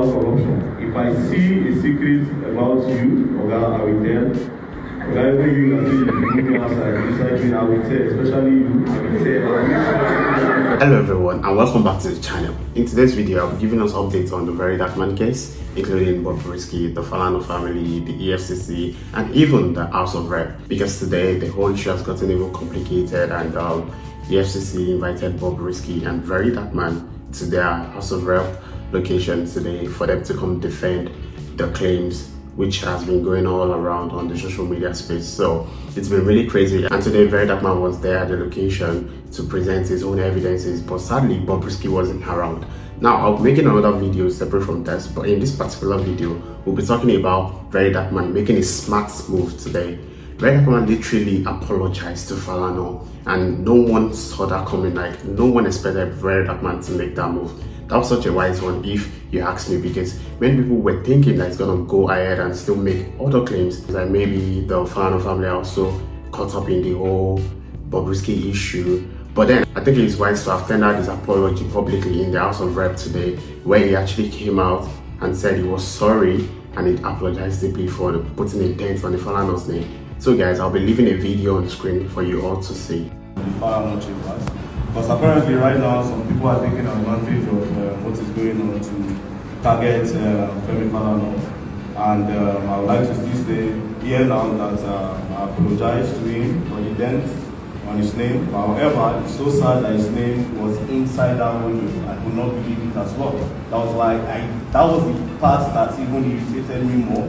about corruption. If I see a secret about you, Oga, I will tell. Whatever you are doing, you move outside, I will tell, especially you, I will tell. Hello everyone and welcome back to the channel. In today's video, I'll be giving us updates on the very dark man case, including Bobrisky, the Falana family, the Efcc, and even the House of Rep. Because today the whole issue has gotten even complicated, and the Efcc invited Bobrisky and very dark man to their House of Rep location today for them to come defend the claims which has been going all around on the social media space. So it's been really crazy, and today very dark man was there at the location to present his own evidences, but sadly Bobrisky wasn't around. Now I'll be making another video separate from this, but in this particular video we'll be talking about very dark man making a smart move today. Very dark man literally apologized to Falana, and no one saw that coming. Like, no one expected very dark man to make that move. That was such a wise one, if you ask me, because many people were thinking that it's gonna go ahead and still make other claims, like maybe the Falana family are also caught up in the whole Bobrisky issue. But then I think it's wise to have tendered his apology publicly in the House of Rep today, where he actually came out and said he was sorry and he apologized deeply for putting a dent on the Falana's name. So guys, I'll be leaving a video on screen for you all to see. Because apparently right now some people are taking advantage of what is going on to target Femi Falana, and I would like to still say here now that I apologize to him for the dent on his name. However, it's so sad that his name was inside that window. I could not believe it as well. That was the part that even irritated me more,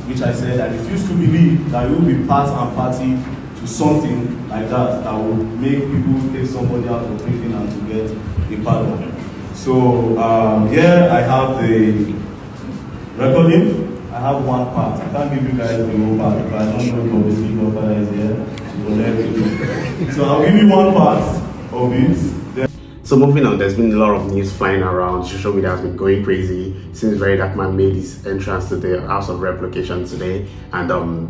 which I said I refuse to believe that you will be part and party to something like that would make people take somebody out of prison and to get a pardon. So here I have the recording. I have one part. I can't give you guys the whole part, but I don't know if Bobrisky Godfather is here. So I'll give you one part of it. So moving on, there's been a lot of news flying around. Social media has been going crazy since very dark man made his entrance to the House of Rep location today, and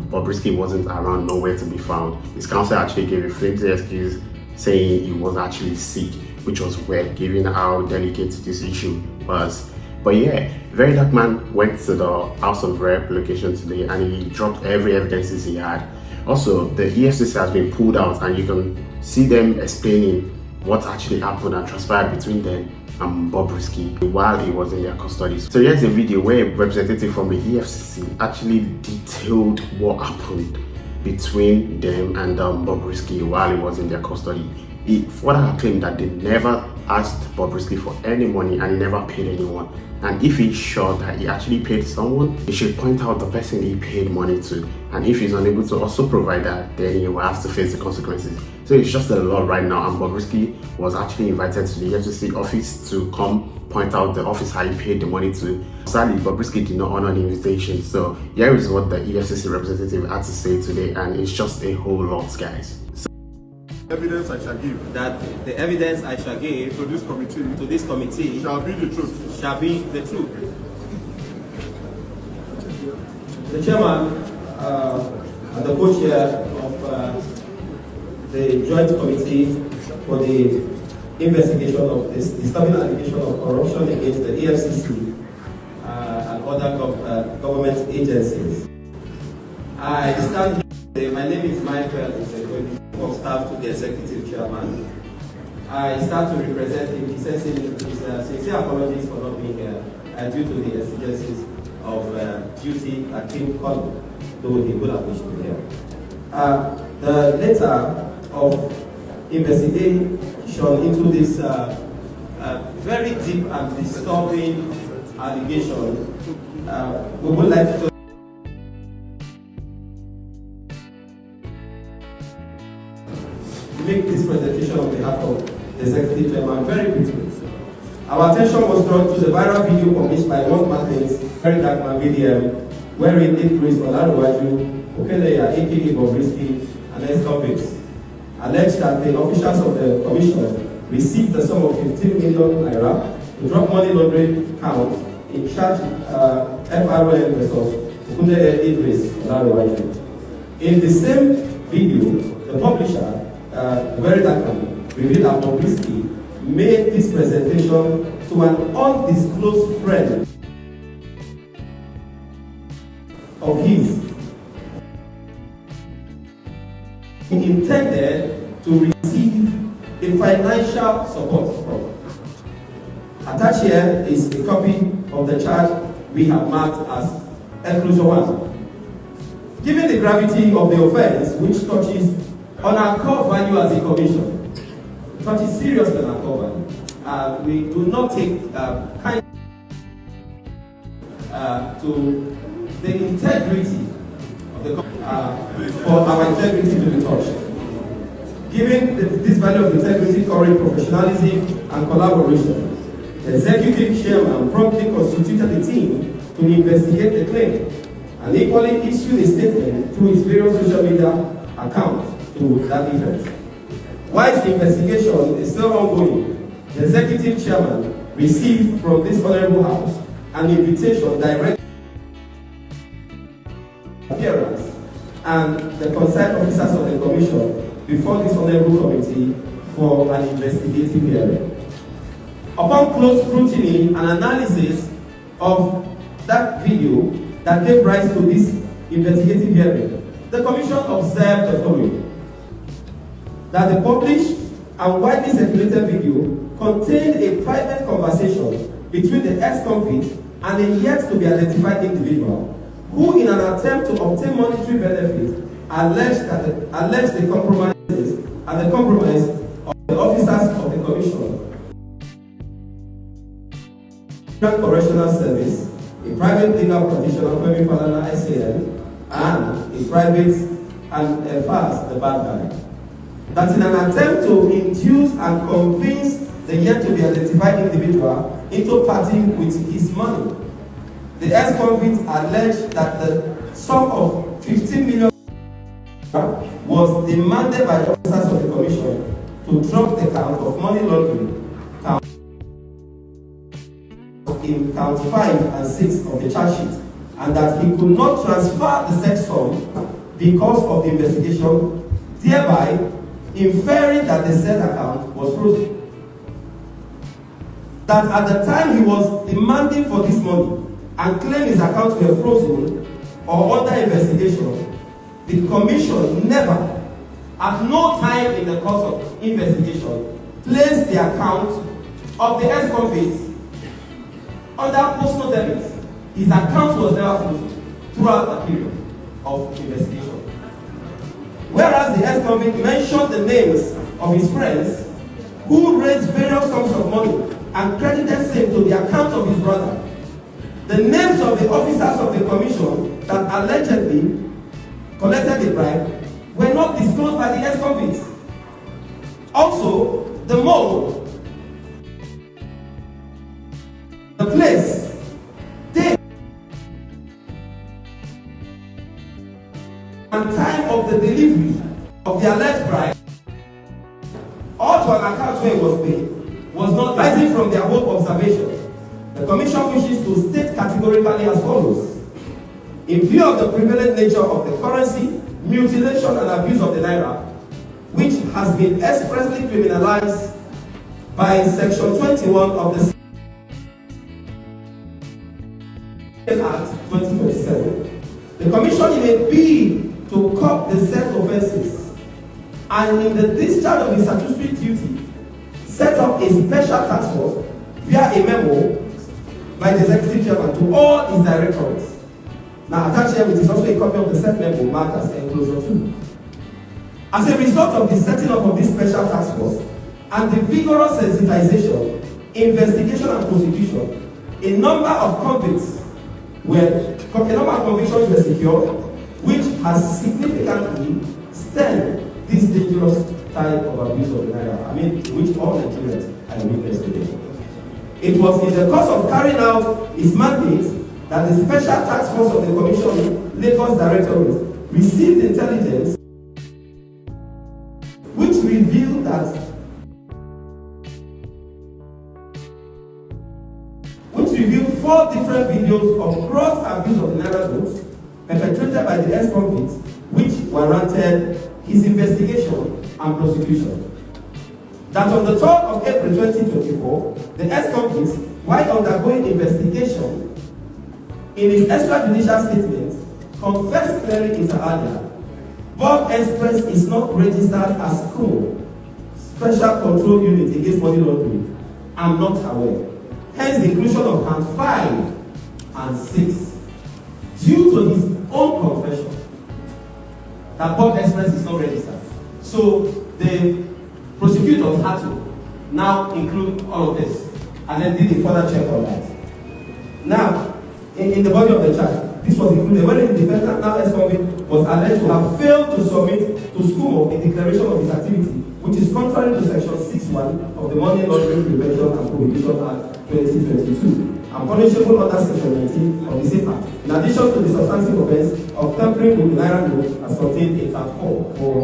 Bobrisky wasn't around, nowhere to be found. His counsel actually gave a flimsy excuse, saying he was actually sick, which was weird given how delicate this issue was. But yeah, very dark man went to the House of Rep location today and he dropped every evidence he had. Also, the EFCC has been pulled out, and you can see them explaining what actually happened and transpired between them and Bobrisky while he was in their custody. So here's a video where a representative from the EFCC actually detailed what happened between them and Bobrisky while he was in their custody. He further claimed that they never asked Bobrisky for any money and he never paid anyone. And if he's sure that he actually paid someone, he should point out the person he paid money to. And if he's unable to also provide that, then he will have to face the consequences. So it's just a lot right now, and Bobrisky was actually invited to the EFCC office to come point out the officer he paid the money to. Sadly, Bobrisky did not honor the invitation. So here is what the EFCC representative had to say today, and it's just a whole lot, guys. Evidence I shall give. That the evidence I shall give to this committee shall be the truth. Shall be the truth. The chairman and the co-chair of the joint committee for the investigation of this disturbing allegation of corruption against the EFCC and other government agencies. I stand here. My name is Michael, of staff to the executive chairman. I start to represent him. He sends him his sincere apologies for not being here due to the exigencies of duty that came called, though he would have wished to be here. The letter of investigation into this very deep and disturbing allegation, we would like to make this presentation on behalf of the executive chairman very quickly. Our attention was drawn to the viral video published by one Martins, very dark man VDM, wherein it praised Olaruwaju, Okeleya, aka Bobrisky, and ex-convicts, alleged that the officials of the commission received the sum of 15 million naira to drop money laundering counts in charge FRON versus Okeleya Idris Olaruwaju. In the same video, the publisher, very dark man, revealed that Bobrisky made this presentation to an undisclosed friend of his he intended to receive a financial support from. Attached here is a copy of the charge we have marked as Enclosure 1. Given the gravity of the offense, which touches on our core value as a commission, touches seriously on our core value, we do not take kind to the integrity of the for our integrity to be touched. Given this value of integrity, courage, professionalism, and collaboration, the executive chairman promptly constituted a team to investigate the claim and equally issued a statement through his various social media accounts to that effect. Whilst the investigation is still ongoing, the executive chairman received from this honorable house an invitation direct appearance and the concerned officers of the commission before this honorable committee for an investigative hearing. Upon close scrutiny and analysis of that video that gave rise to this investigative hearing, the commission observed the following: that the published and widely circulated video contained a private conversation between the ex-convict and a yet-to-be-identified individual who, in an attempt to obtain monetary benefit, alleged the compromises and the compromise of the officers of the commission, Correctional Service, a private legal practitioner, Femi Falana Disgraces, and a private and fast, the bad guy. That in an attempt to induce and convince the yet-to-be-identified individual into parting with his money, the ex-convict alleged that the sum of 15 million was demanded by the officers of the commission to drop the count of money laundering count in count 5 and 6 of the charge sheet, and that he could not transfer the said sum because of the investigation, thereby inferring that the said account was frozen. That at the time he was demanding for this money and claimed his accounts were frozen or under investigation, the commission never, at no time in the course of investigation, placed the account of the ex-convict under postal debit. His account was never frozen throughout the period of investigation. Whereas the ex-convict mentioned the names of his friends who raised various sums of money and credited same to the account of his brother, the names of the officers of the commission that allegedly collected the bribe were not disclosed by the ex-convicts. Also, the mode, the place, date, and time of the delivery of the alleged bribe, all to an account where it was paid, was not rising from their whole observation. The commission wishes to state categorically as follows: in view of the prevalent nature of the currency, mutilation and abuse of the naira, which has been expressly criminalized by Section 21 of the Act 2027, the commission, in a bid to curb the said offences and in the discharge of its statutory duty, set up a special task force via a memo by the executive chairman to all its directorates. Now, attached here, which is also a copy of the said memo marked as Enclosure 2. As a result of the setting up of this special task force and the vigorous sensitization, investigation, and prosecution, a number of convictions were secured, which has significantly stemmed this dangerous type of abuse of the naira, which all Nigerians are witness today. It was in the course of carrying out its mandate that the special task force of the Commission Lagos Directorate received intelligence which revealed four different videos of gross abuse of the naira notes perpetrated by the ex-convicts, which warranted his investigation and prosecution. That on the 3rd of April 2024, the ex-convicts, while undergoing investigation, in his extrajudicial statement, confessed clearly inter alia, Bob Express is not registered as school Special Control Unit against money laundering. I'm not aware. Hence the inclusion of hand 5 and 6. Due to his own confession that Bob Express is not registered. So the prosecutors had to now include all of this and then did a further check on that. Now, in the body of the charge, this was included when the defendant, now ex-convict, was alleged to have failed to submit to SCUMO a declaration of his activity, which is contrary to Section 6(1) of the Money Laundering Prevention and Prohibition Act 2022, and punishable under Section 19 of the same Act, in addition to the substantive offence of tampering with the Naira note as contained in Count 4 for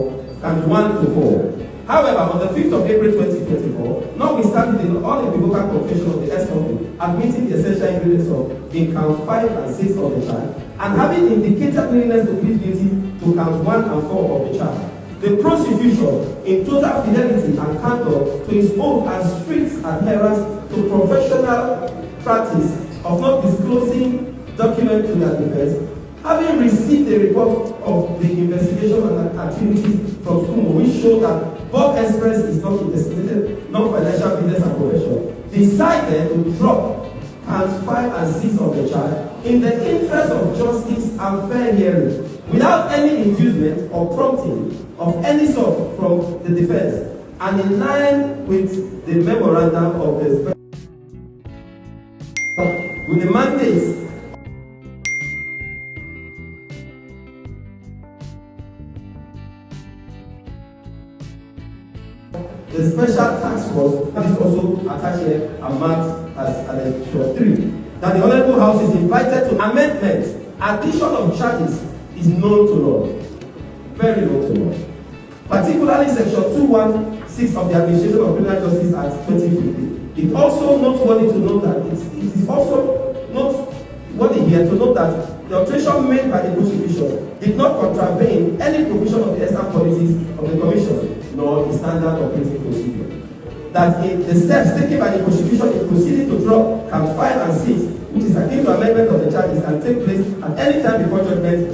Count 1 to 4. However, on the 5th of April 2024, notwithstanding the unequivocal confession of the ex-convict, admitting the essential ingredients of in Count 5 and 6 of the charge, and having indicated willingness to plead guilty to Count 1 and 4 of the charge, the prosecution, in total fidelity and candor to his oath and strict adherence to professional practice of not disclosing documents to their defense, having received the report of the investigation and activities from SCUMO, which showed that Bob Express is not investigated, non-financial business and profession, decided to drop counts 5 and 6 of the charge in the interest of justice and fair hearing, without any inducement or prompting of any sort from the defense, and in line with the memorandum of the with the mandates the special task force that is also attached here and marked as Annexure 3, that the Honourable House is invited to amendment, addition of charges is known to law, very known to law. Particularly Section 216 of the Administration of Criminal Justice Act 2050. It also noteworthy to note that it is also noteworthy here to note that the alteration made by the prosecution did not contravene any provision of the extant policies of the Commission nor the standard operating procedure. That the steps taken by the prosecution in proceeding to drop count 5 and 6, which is akin to amendment of the charges, can take place at any time before judgment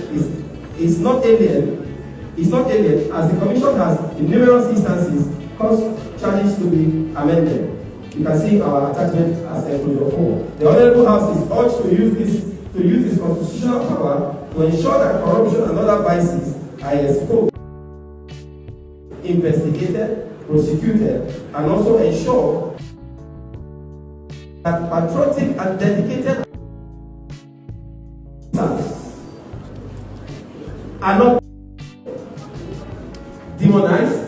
is not alien, as the Commission has in numerous instances caused charges to be amended. You can see our attachment as enclosure 4. The Honourable House is urged to use its constitutional power to ensure that corruption and other vices are exposed, investigated, prosecuted, and also ensure that patriotic and dedicated are not demonized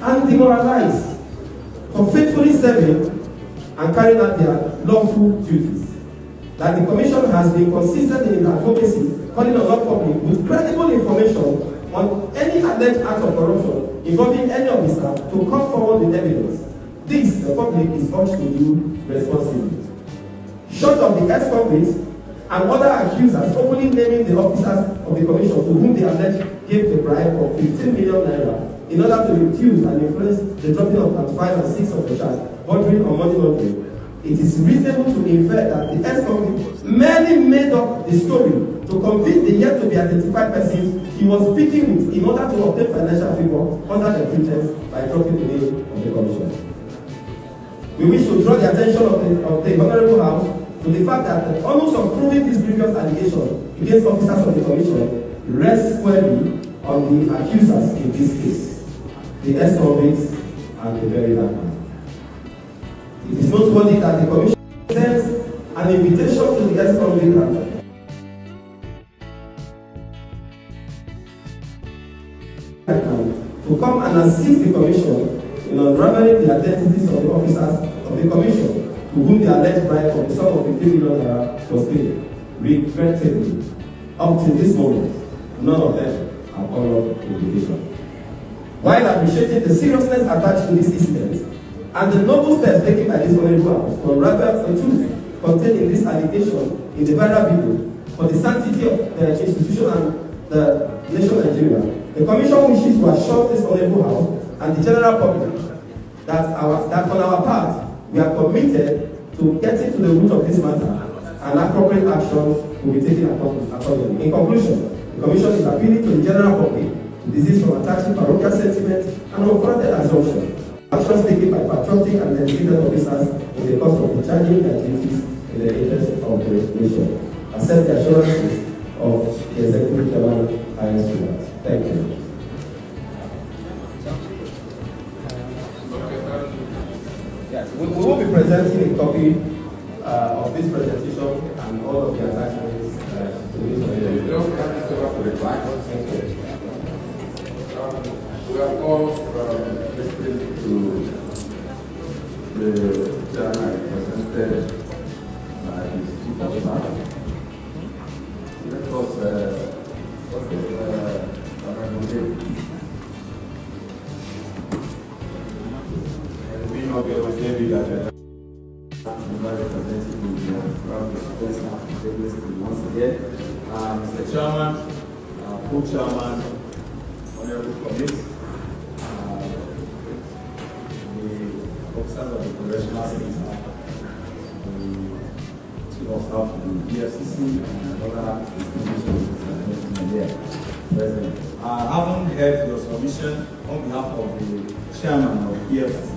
and demoralized for faithfully serving and carrying out their lawful duties. That the Commission has been consistent in its advocacy, calling on the public with credible information on any alleged act of corruption involving any of the staff to come forward with evidence. This, the public is urged to do responsibly. Short of the ex-convicts and other accusers openly naming the officers of the Commission to whom they alleged gave the bribe of 15 million naira in order to reduce and influence the dropping of count 5 and 6 of the charge bordering on money laundering, it is reasonable to infer that the ex-convict merely made up the story to convince the yet to be identified person he was speaking with in order to obtain financial favor under the pretense by dropping the name of the Commission. We wish to draw the attention of the Honourable House to the fact that the onus of proving this previous allegation against officers of the Commission rests squarely on the accusers in this case, the ex-convicts and the very man. It is noteworthy that the Commission sends an invitation to the ex-convict to come and assist the Commission in unraveling the identities of the officers of the Commission to whom the alleged bribe of the sum of 15 million naira was paid. Regrettably, up to this moment, none of them have followed the invitation. While appreciating the seriousness attached to this incident and the noble steps taken by this Honourable House to unravel the truth contained in this allegation in the viral video for the sanctity of the institution and the nation of Nigeria, the Commission wishes to assure this Honourable House and the general public that on our part, we are committed to getting to the root of this matter and appropriate actions will be taken accordingly. In conclusion, the Commission is appealing to the general public to desist from attaching parochial sentiment and unfounded assumptions. Actions taken by patriotic and dedicated officers in the course of discharging their duties in the interest of the nation. Accept the assurances of the Executive Chairman, I.S. Thank you. Yes, we will be presenting a copy of this presentation and all of the attachments to this presentation. Thank you. We have all listened to the chairman presented by his chief of staff. Let us once again, Mr. Chairman, co-chairman, honorable committee, the officers of the congressional center, the chief of staff of the Efcc, and other institutions here present. Having heard your submission on behalf of the chairman of Efcc,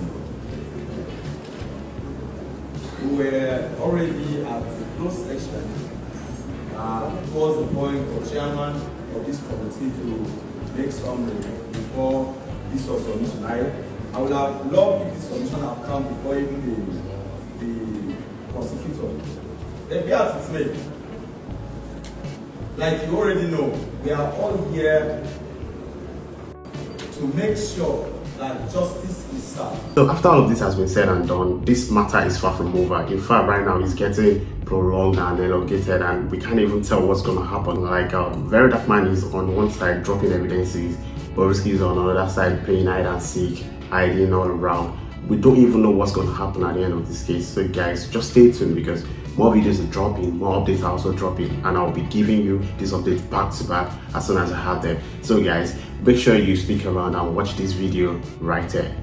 we were already at a close section towards the point for chairman of this committee to make summary before this was submission. I would have loved if this submission had come before even the prosecutor. The be as it's made. Like you already know, we are all here to make sure that justice is served. So after all of this has been said and done, this matter is far from over. In fact, right now it's getting prolonged and elongated, and we can't even tell what's going to happen. Like very dark man is on one side dropping evidences, Bobrisky is on another side playing hide and seek, hiding all around. We don't even know what's going to happen at the end of this case. So guys, just stay tuned because more videos are dropping, more updates are also dropping, and I'll be giving you these updates back to back as soon as I have them. So guys, make sure you stick around and watch this video right here.